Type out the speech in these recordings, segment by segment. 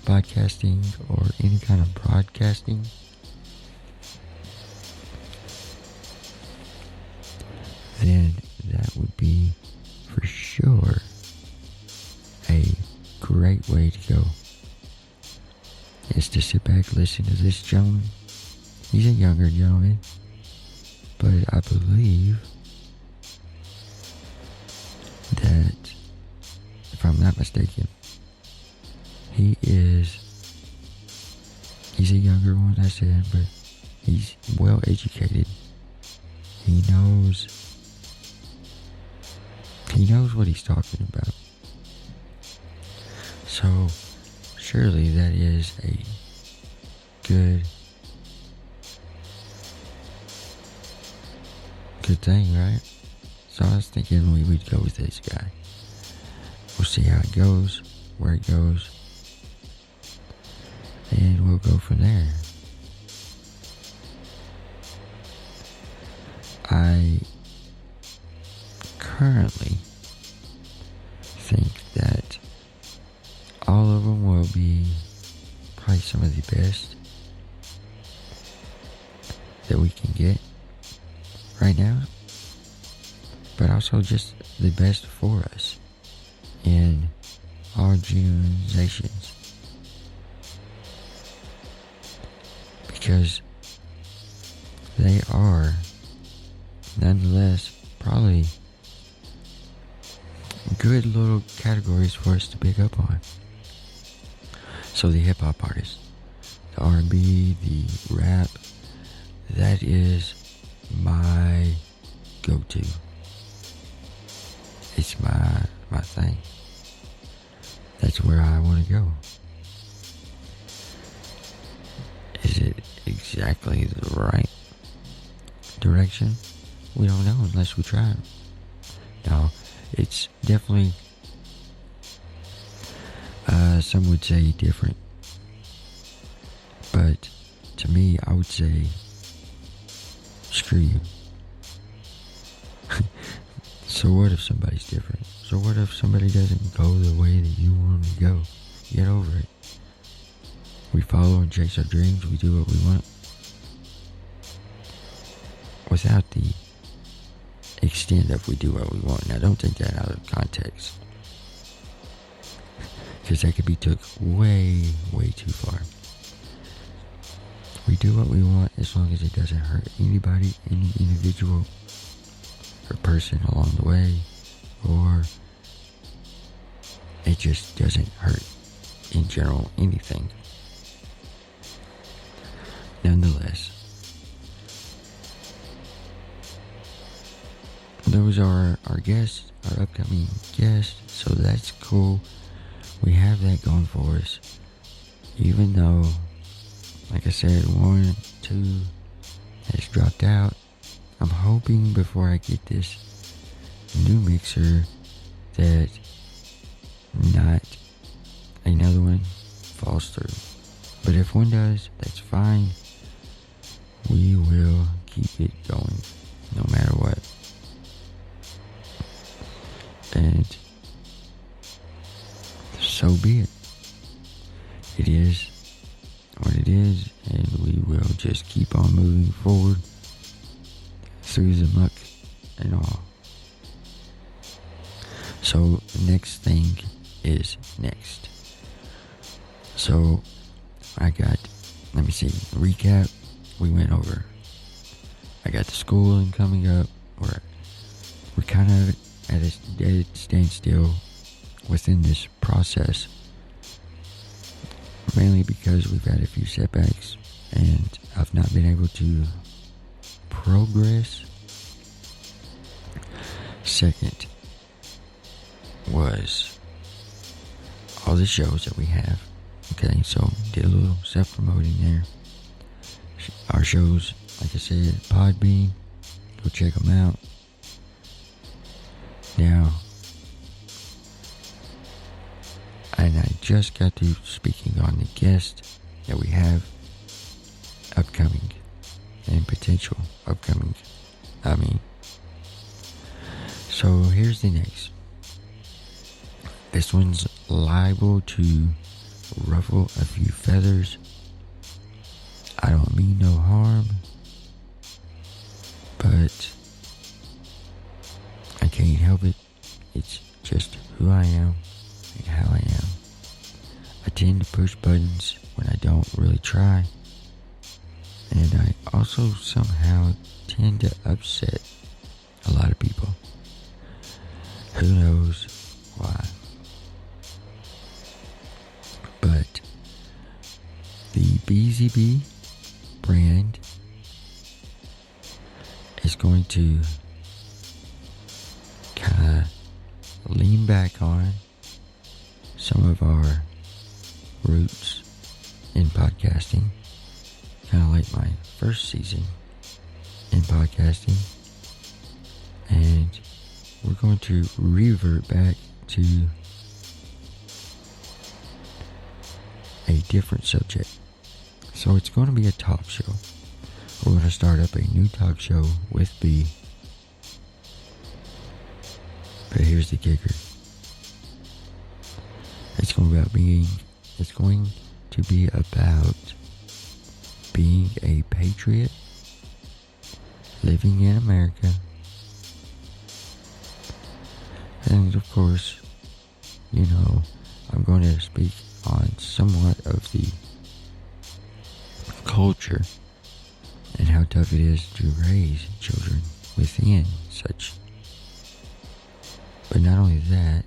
podcasting or any kind of broadcasting, then that would be for sure a great way to go. Is to sit back, listen to this gentleman. He's a younger gentleman, but I believe that, if I'm not mistaken, he's a younger one, I said, but he's well educated. He knows what he's talking about. So surely that is a good thing, right? So I was thinking we would go with this guy. We'll see how it goes, where it goes, and we'll go from there. I currently think that all of them will be probably some of the best that we can get right now, but also just the best for us in our generations, because they are nonetheless probably good little categories for us to pick up on. So the hip-hop artists, the R&B, the rap, that is my go-to. It's my thing. That's where I want to go. Is it exactly the right direction? We don't know unless we try it. Now, it's definitely, some would say different. But to me, I would say, screw you. So what if somebody's different? So what if somebody doesn't go the way that you want them to go? Get over it. We follow and chase our dreams. We do what we want. Without the extent of we do what we want. Now, don't take that out of context, because that could be took way, way too far. We do what we want as long as it doesn't hurt anybody, any individual or person along the way, or it just doesn't hurt in general anything. Nonetheless, those are our guests, our upcoming guests, so that's cool. We have that going for us. Even though, like I said, 1, 2 has dropped out, I'm hoping before I get this new mixer that not another one falls through. But if one does, that's fine. We will keep it going no matter what. And so be it. It is what it is, and we will just keep on moving forward through the muck and all. So the next thing is next. So I got, let me see, recap. We went over. I got the schooling coming up. We're kind of at a dead standstill within this process, mainly because we've had a few setbacks and I've not been able to progress. Second was all the shows that we have. Okay, so did a little self-promoting there. Our shows, like I said, Podbean, go check them out. Now, and I just got to speaking on the guest that we have upcoming and potential upcoming. So here's the next. This one's liable to ruffle a few feathers. I don't mean no harm, but I can't help it. It's just who I am and how I am. I tend to push buttons when I don't really try, and I also somehow tend to upset a lot of people. Who knows why? But the BZB brand is going to kind of lean back on some of our roots in podcasting, kind of like my first season in podcasting, and we're going to revert back to a different subject. So it's going to be a talk show. We're going to start up a new talk show with B. But here's the kicker. It's going to be about being a patriot, living in America, and of course, I'm going to speak on somewhat of the culture and how tough it is to raise children within such. But not only that,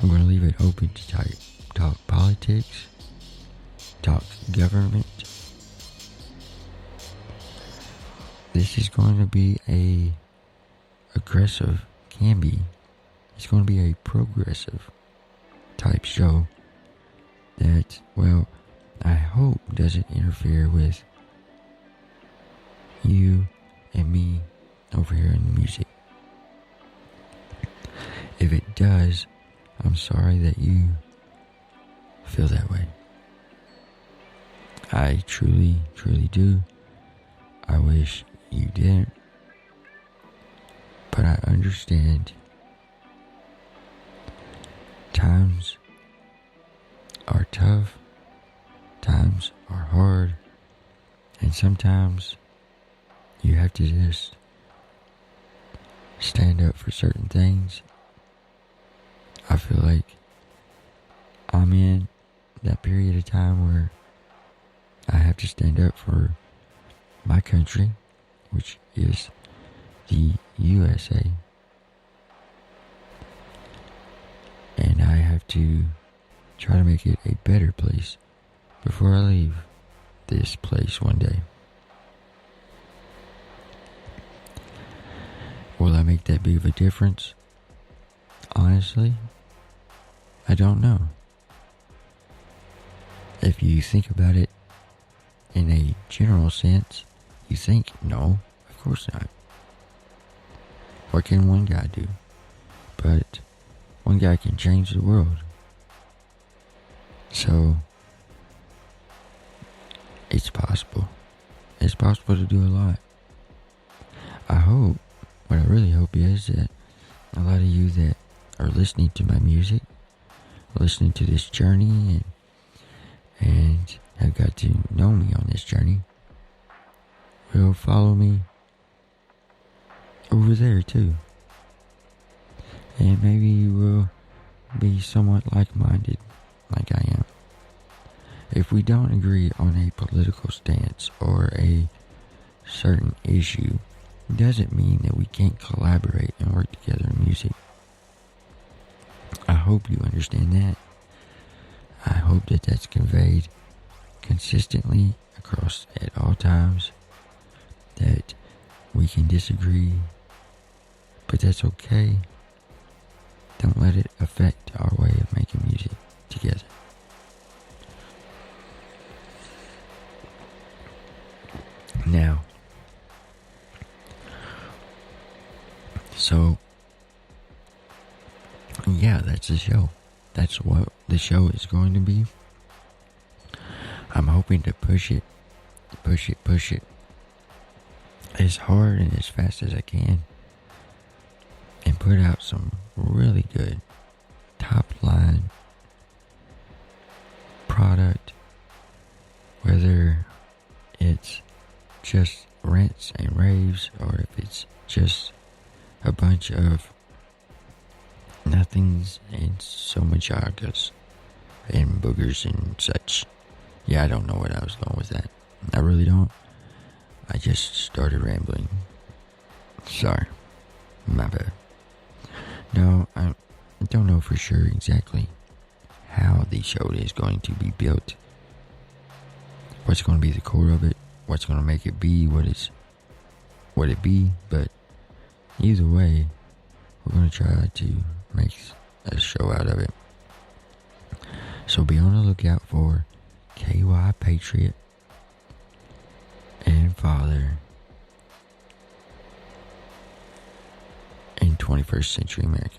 I'm going to leave it open to talk politics, talk government. This is going to be it's going to be a progressive type show that, I hope doesn't interfere with you and me over here in the music. If it does, I'm sorry that you feel that way. I truly, truly do. I wish you didn't. But I understand times are tough, times are hard, and sometimes you have to just stand up for certain things. I feel like I'm in that period of time where I have to stand up for my country, which is the USA. And I have to try to make it a better place before I leave this place one day. Will I make that big of a difference? Honestly, I don't know. If you think about it in a general sense, you think, no, of course not. What can one guy do? But one guy can change the world. So, it's possible. It's possible to do a lot. What I really hope is that a lot of you that are listening to my music, listening to this journey, and have got to know me on this journey, will follow me over there too. And maybe you will be somewhat like-minded, like I am. If we don't agree on a political stance or a certain issue, it doesn't mean that we can't collaborate and work together in music. I hope you understand that. I hope that that's conveyed consistently across at all times, that we can disagree, but that's okay. Don't let it affect our way of making music together. Now, so, yeah, that's the show. That's what the show is going to be. I'm hoping to push it as hard and as fast as I can, and put out some really good top line just rants and raves, or if it's just a bunch of nothings and so much yagas and boogers and such. Yeah, I don't know what I was going with that. I really don't. I just started rambling. Sorry. My bad. No, I don't know for sure exactly how the show is going to be built. What's going to be the core of it. What's going to make it be what it be. But either way, we're going to try to make a show out of it. So be on the lookout for KY Patriot and Father in 21st Century America.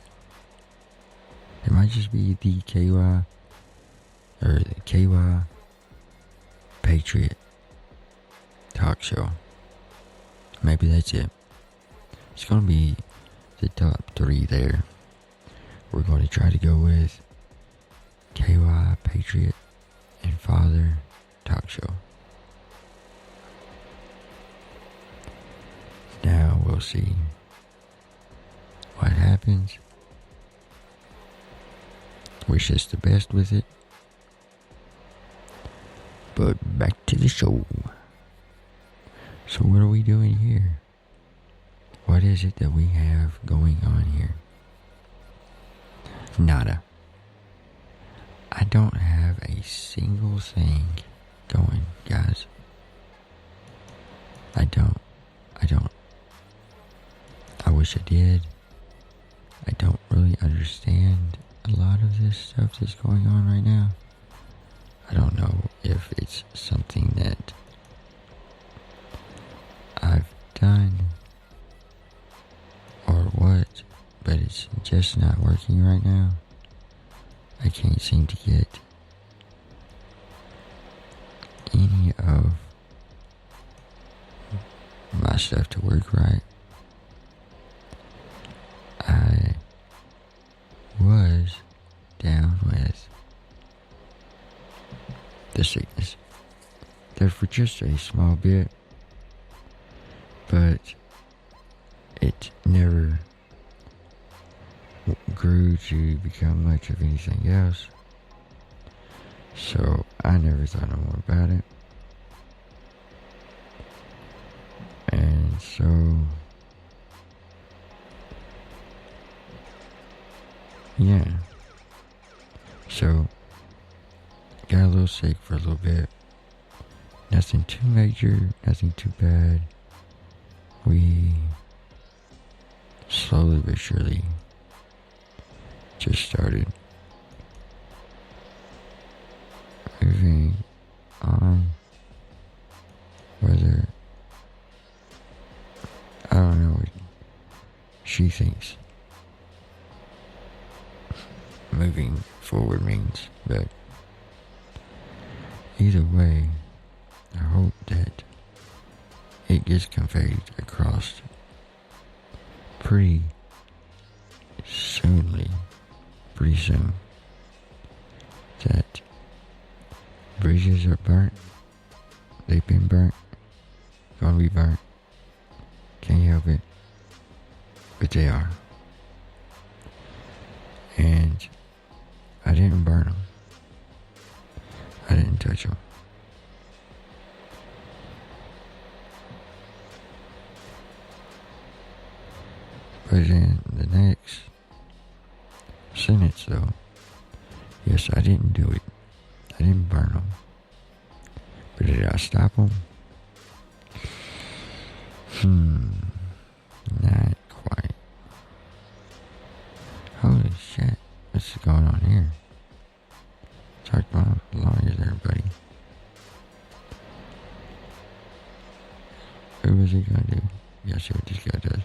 It might just be the KY or the KY Patriot talk show. Maybe that's it. It's going to be the top 3 there. We're going to try to go with KY Patriot and Father talk show. Now we'll see what happens. Wish us the best with it. But back to the show. So what are we doing here? What is it that we have going on here? Nada. I don't have a single thing going, guys. I don't. I wish I did. I don't really understand a lot of this stuff that's going on right now. I don't know if it's something that I've done or what, but it's just not working right now. I can't seem to get any of my stuff to work right. I was down with the sickness there for just a small bit, but it never grew to become much of anything else, so I never thought no more about it. And so yeah, so got a little sick for a little bit. Nothing too major, nothing too bad. We slowly but surely just started moving on. Whether, I don't know what she thinks moving forward means, but either way, I hope that it gets conveyed across pretty soon that bridges are burnt. They've been burnt, gonna be burnt, can't help it, but they are. And I didn't burn them. I didn't touch them. But in the next sentence, though, yes, I didn't do it. I didn't burn them. But did I stop them? Not quite. Holy shit, what's going on here? Talk about lawyers there, buddy. What was he gonna do? Yeah, see what this guy does.